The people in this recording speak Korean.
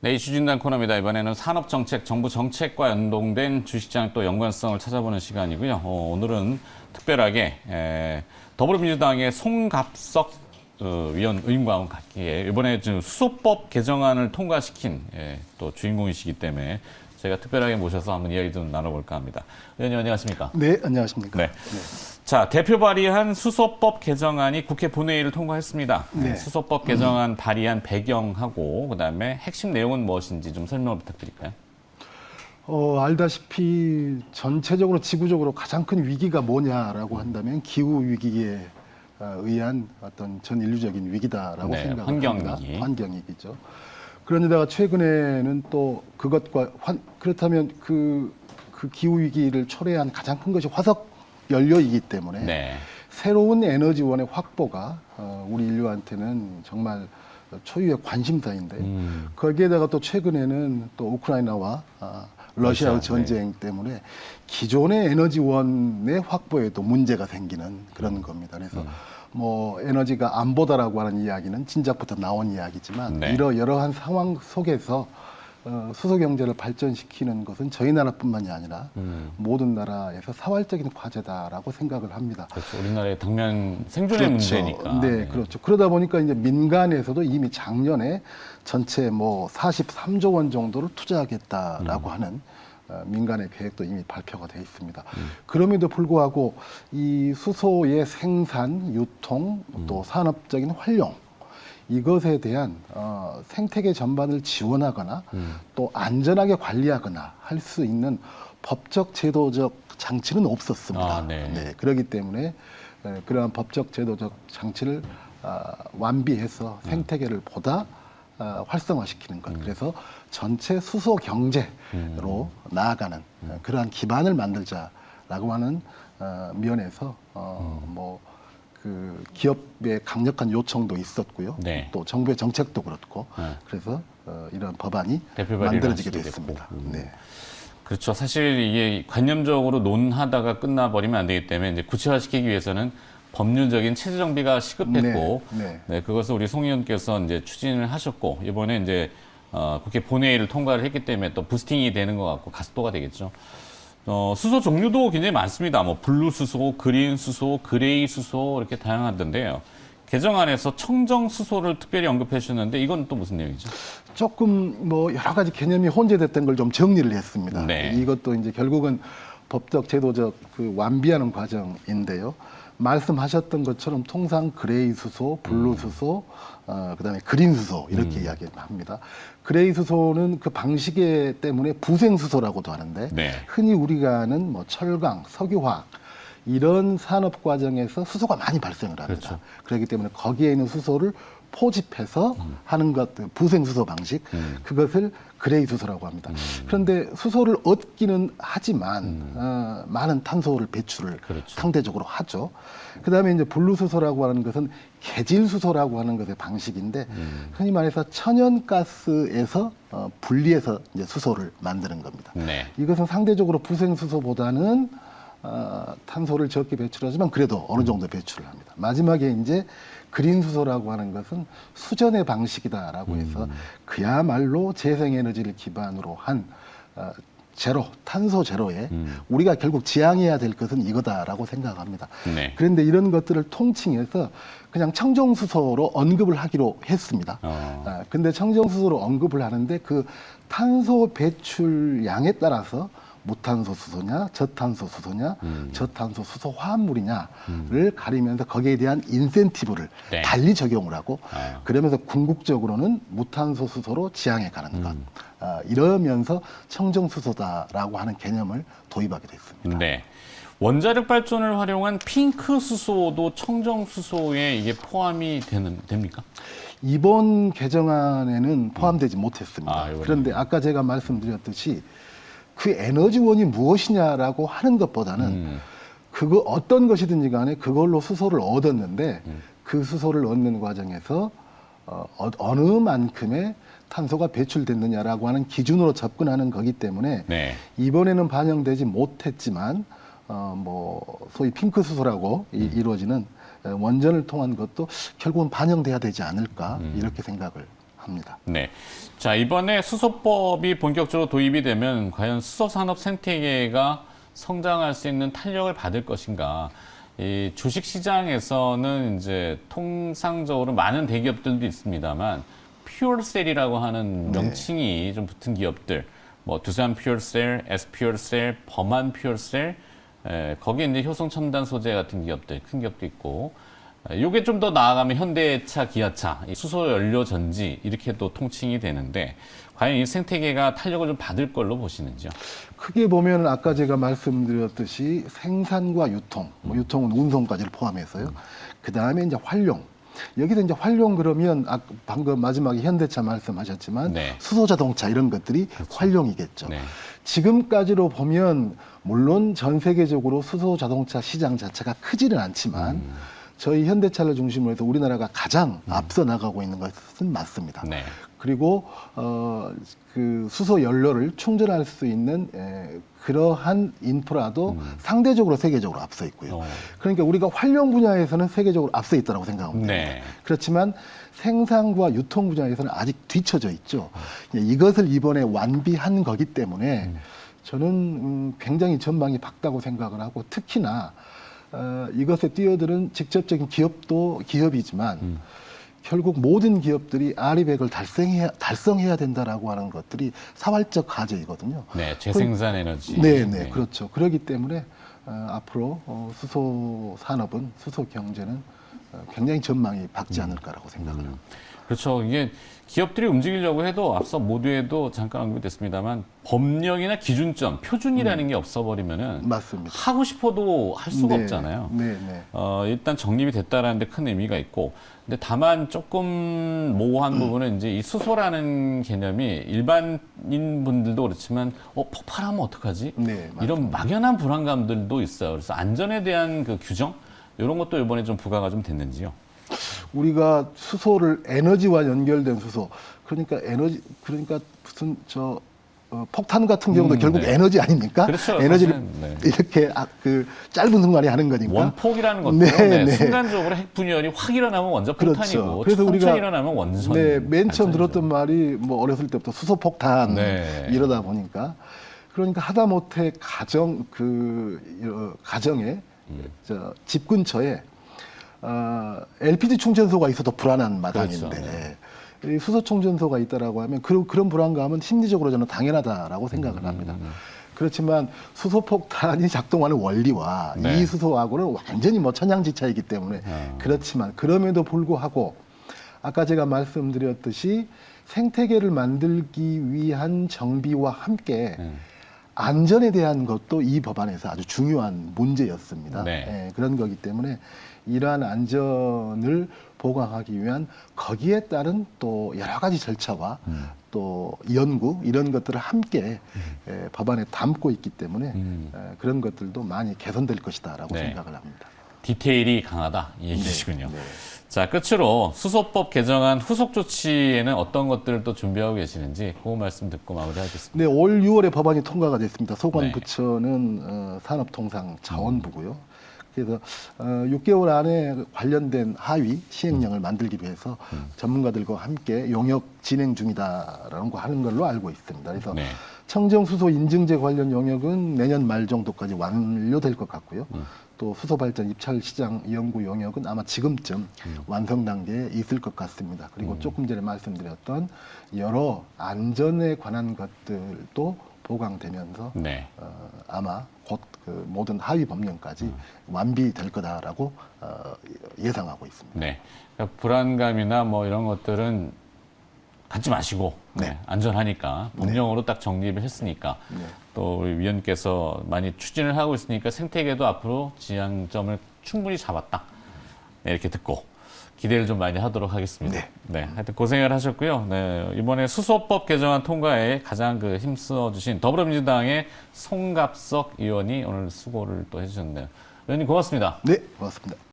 네, 이슈 진단 코너입니다. 이번에는 산업정책, 정부 정책과 연동된 주식시장 또 연관성을 찾아보는 시간이고요. 오늘은 특별하게 더불어민주당의 송갑석 위원 의원과 함께 이번에 수소법 개정안을 통과시킨 또 주인공이시기 때문에 제가 특별하게 모셔서 한번 이야기 좀 나눠볼까 합니다. 의원님 안녕하십니까? 네, 안녕하십니까? 네. 자, 대표 발의한 수소법 개정안이 국회 본회의를 통과했습니다. 네. 수소법 개정안 발의한 배경하고 그다음에 핵심 내용은 무엇인지 좀 설명을 부탁드릴까요? 알다시피 전체적으로 지구적으로 가장 큰 위기가 뭐냐라고 한다면 기후 위기에 의한 어떤 전 인류적인 위기다라고 네, 생각합니다. 환경위기. 환경위기죠. 그런데다가 최근에는 또 그것과 그렇다면 그 기후 위기를 초래한 가장 큰 것이 화석 연료이기 때문에 네. 새로운 에너지원의 확보가 우리 인류한테는 정말 초유의 관심사인데 거기에다가 또 최근에는 또 우크라이나와 러시아의 러시아, 전쟁 때문에 기존의 에너지원의 확보에도 문제가 생기는 그런 겁니다. 그래서 뭐 에너지가 안보다라고 하는 이야기는 진작부터 나온 이야기지만 네. 이러한 상황 속에서 수소 경제를 발전시키는 것은 저희 나라뿐만이 아니라 모든 나라에서 사활적인 과제다라고 생각을 합니다. 그렇죠. 우리나라의 당면 생존의 문제니까. 네, 그렇죠. 그러다 보니까 이제 민간에서도 이미 작년에 전체 뭐 43조 원 정도를 투자하겠다라고 하는 민간의 계획도 이미 발표가 되어 있습니다. 그럼에도 불구하고 이 수소의 생산, 유통, 또 산업적인 활용 이것에 대한 생태계 전반을 지원하거나 또 안전하게 관리하거나 할 수 있는 법적 제도적 장치는 없었습니다. 네, 그렇기 때문에 그러한 법적 제도적 장치를 완비해서 생태계를 보다 활성화시키는 것. 그래서 전체 수소 경제로 나아가는 그러한 기반을 만들자라고 하는 면에서 그 기업의 강력한 요청도 있었고요. 네. 또 정부의 정책도 그렇고 그래서 이런 법안이 만들어지게 됐습니다. 네. 그렇죠. 사실 이게 관념적으로 논하다가 끝나버리면 안 되기 때문에 이제 구체화시키기 위해서는 법률적인 체제 정비가 시급했고, 네, 그것을 우리 송 의원께서 이제 추진을 하셨고 이번에 이제 국회 본회의를 통과를 했기 때문에 또 부스팅이 되는 것 같고 가속도가 되겠죠. 수소 종류도 굉장히 많습니다. 뭐 블루 수소, 그린 수소, 그레이 수소 이렇게 다양하던데요. 개정안에서 청정 수소를 특별히 언급해 주셨는데 이건 또 무슨 내용이죠? 조금 뭐 여러 가지 개념이 혼재됐던 걸 좀 정리를 했습니다. 네. 이것도 이제 결국은 법적 제도적 그 완비하는 과정인데요. 말씀하셨던 것처럼 통상 그레이 수소, 블루 수소, 그다음에 그린 수소 이렇게 이야기합니다. 그레이 수소는 그 방식에 때문에 부생 수소라고도 하는데 네. 흔히 우리가 아는 뭐 철강, 석유화학 이런 산업 과정에서 수소가 많이 발생을 합니다. 그렇죠. 그렇기 때문에 거기에 있는 수소를 포집해서 하는 것, 부생 수소 방식, 그것을 그레이 수소라고 합니다. 그런데 수소를 얻기는 하지만 많은 탄소를 배출을 그렇죠. 상대적으로 하죠. 그다음에 이제 블루 수소라고 하는 것은 개질 수소라고 하는 것의 방식인데 흔히 말해서 천연가스에서 분리해서 이제 수소를 만드는 겁니다. 네. 이것은 상대적으로 부생 수소보다는 탄소를 적게 배출하지만 그래도 어느 정도 배출을 합니다. 마지막에 이제 그린 수소라고 하는 것은 수전의 방식이다라고 해서 그야말로 재생에너지를 기반으로 한 제로, 탄소 제로에 우리가 결국 지향해야 될 것은 이거다라고 생각합니다. 네. 그런데 이런 것들을 통칭해서 그냥 청정수소로 언급을 하기로 했습니다. 근데 청정수소로 언급을 하는데 그 탄소 배출량에 따라서 무탄소 수소냐, 저탄소 수소냐, 저탄소 수소 화합물이냐를 가리면서 거기에 대한 인센티브를 네. 달리 적용을 하고 그러면서 궁극적으로는 무탄소 수소로 지향해 가는 것. 이러면서 청정수소다라고 하는 개념을 도입하게 됐습니다. 네. 원자력 발전을 활용한 핑크 수소도 청정 수소에 이게 포함이 됩니까? 이번 개정안에는 포함되지 못했습니다. 이번에는. 그런데 아까 제가 말씀드렸듯이 그 에너지원이 무엇이냐라고 하는 것보다는 그거 어떤 것이든지 간에 그걸로 수소를 얻었는데 그 수소를 얻는 과정에서 어느 만큼의 탄소가 배출됐느냐라고 하는 기준으로 접근하는 거기 때문에 네. 이번에는 반영되지 못했지만 소위 핑크 수소라고 이루어지는 원전을 통한 것도 결국은 반영돼야 되지 않을까 이렇게 생각을 합니다. 합니다. 네. 자, 이번에 수소법이 본격적으로 도입이 되면 과연 수소산업 생태계가 성장할 수 있는 탄력을 받을 것인가? 이 주식시장에서는 이제 통상적으로 많은 대기업들도 있습니다만 퓨얼셀이라고 하는 명칭이 좀 붙은 기업들, 뭐 두산 퓨얼셀, S 퓨얼셀, 범한 퓨얼셀, 거기에 이제 효성첨단 소재 같은 기업들, 큰 기업도 있고, 요게 좀 더 나아가면 현대차, 기아차, 이 수소연료 전지 이렇게 또 통칭이 되는데 과연 이 생태계가 탄력을 좀 받을 걸로 보시는지요? 크게 보면 아까 제가 말씀드렸듯이 생산과 유통, 뭐 유통은 운송까지를 포함해서요. 그 다음에 이제 활용. 여기서 이제 활용 그러면 방금 마지막에 현대차 말씀하셨지만 네. 수소자동차 이런 것들이 활용이겠죠. 네. 지금까지로 보면 물론 전 세계적으로 수소자동차 시장 자체가 크지는 않지만 저희 현대차를 중심으로 해서 우리나라가 가장 앞서 나가고 있는 것은 맞습니다. 네. 그리고 그 수소 연료를 충전할 수 있는 그러한 인프라도 상대적으로 세계적으로 앞서 있고요. 그러니까 우리가 활용 분야에서는 세계적으로 앞서 있다고 생각합니다. 네. 그렇지만 생산과 유통 분야에서는 아직 뒤처져 있죠. 이것을 이번에 완비한 거기 때문에 저는 굉장히 전망이 밝다고 생각을 하고 특히나 이것에 뛰어드는 직접적인 기업도 기업이지만 결국 모든 기업들이 R200을 달성해야 된다라고 하는 것들이 사활적 과제이거든요. 네, 재생산 에너지. 네, 그렇죠. 그렇기 때문에 앞으로 수소 산업은 수소 경제는 굉장히 전망이 밝지 않을까라고 생각을 합니다. 그렇죠. 이게 기업들이 움직이려고 해도 앞서 모두에도 잠깐 언급이 됐습니다만 법령이나 기준점, 표준이라는 게 없어버리면은 맞습니다. 하고 싶어도 할 수가 없잖아요. 네. 일단 정립이 됐다라는 데 큰 의미가 있고, 근데 다만 조금 모호한 부분은 이제 이 수소라는 개념이 일반인 분들도 그렇지만, 폭발하면 어떡하지? 네, 이런 막연한 불안감들도 있어요. 그래서 안전에 대한 그 규정, 이런 것도 이번에 좀 부과가 좀 됐는지요? 우리가 수소를 에너지와 연결된 수소, 그러니까 무슨 폭탄 같은 경우도 결국 네. 에너지 아닙니까? 그렇죠. 에너지를 사실은, 네. 이렇게 그 짧은 순간에 하는 거니까. 원폭이라는 것도 네. 순간적으로 핵 분열이 확 일어나면 완전 그렇죠. 폭탄이고 그래서 천천히 우리가 일어나면 원전. 맨 처음 발전이죠. 들었던 말이 뭐 어렸을 때부터 수소폭탄 네. 이러다 보니까 그러니까 하다못해 가정에 집 근처에 LPG 충전소가 있어도 불안한 마당인데 그렇죠. 이 수소 충전소가 있다라고 하면 그런 불안감은 심리적으로 저는 당연하다라고 생각을 합니다. 그렇지만 수소폭탄이 작동하는 원리와 네. 이 수소하고는 완전히 뭐 천양지차이기 때문에 그렇지만 그럼에도 불구하고 아까 제가 말씀드렸듯이 생태계를 만들기 위한 정비와 함께 안전에 대한 것도 이 법안에서 아주 중요한 문제였습니다. 네. 그런 거기 때문에 이러한 안전을 보강하기 위한 거기에 따른 또 여러 가지 절차와 또 연구 이런 것들을 함께 법안에 담고 있기 때문에 그런 것들도 많이 개선될 것이다라고 네. 생각을 합니다. 디테일이 강하다 이 얘기시군요. 네. 자, 끝으로 수소법 개정안 후속 조치에는 어떤 것들을 또 준비하고 계시는지 그 말씀 듣고 마무리하겠습니다. 네, 올 6월에 법안이 통과가 됐습니다. 소관부처는 산업통상자원부고요. 그래서 6개월 안에 관련된 하위 시행령을 만들기 위해서 전문가들과 함께 용역 진행 중이다라는 거 하는 걸로 알고 있습니다. 그래서 네. 청정수소 인증제 관련 용역은 내년 말 정도까지 완료될 것 같고요. 또 수소발전 입찰 시장 연구 용역은 아마 지금쯤 완성 단계에 있을 것 같습니다. 그리고 조금 전에 말씀드렸던 여러 안전에 관한 것들도 보강되면서 네. 아마 곧 그 모든 하위 법령까지 완비될 거다라고 예상하고 있습니다. 네. 그러니까 불안감이나 뭐 이런 것들은 갖지 마시고 안전하니까 법령으로 딱 정립을 했으니까 또 우리 위원께서 많이 추진을 하고 있으니까 생태계도 앞으로 지향점을 충분히 잡았다. 네, 이렇게 듣고 기대를 좀 많이 하도록 하겠습니다. 네, 하여튼 고생을 하셨고요. 네, 이번에 수소법 개정안 통과에 가장 힘써 주신 더불어민주당의 송갑석 의원이 오늘 수고를 또 해주셨네요. 의원님 고맙습니다. 네, 고맙습니다.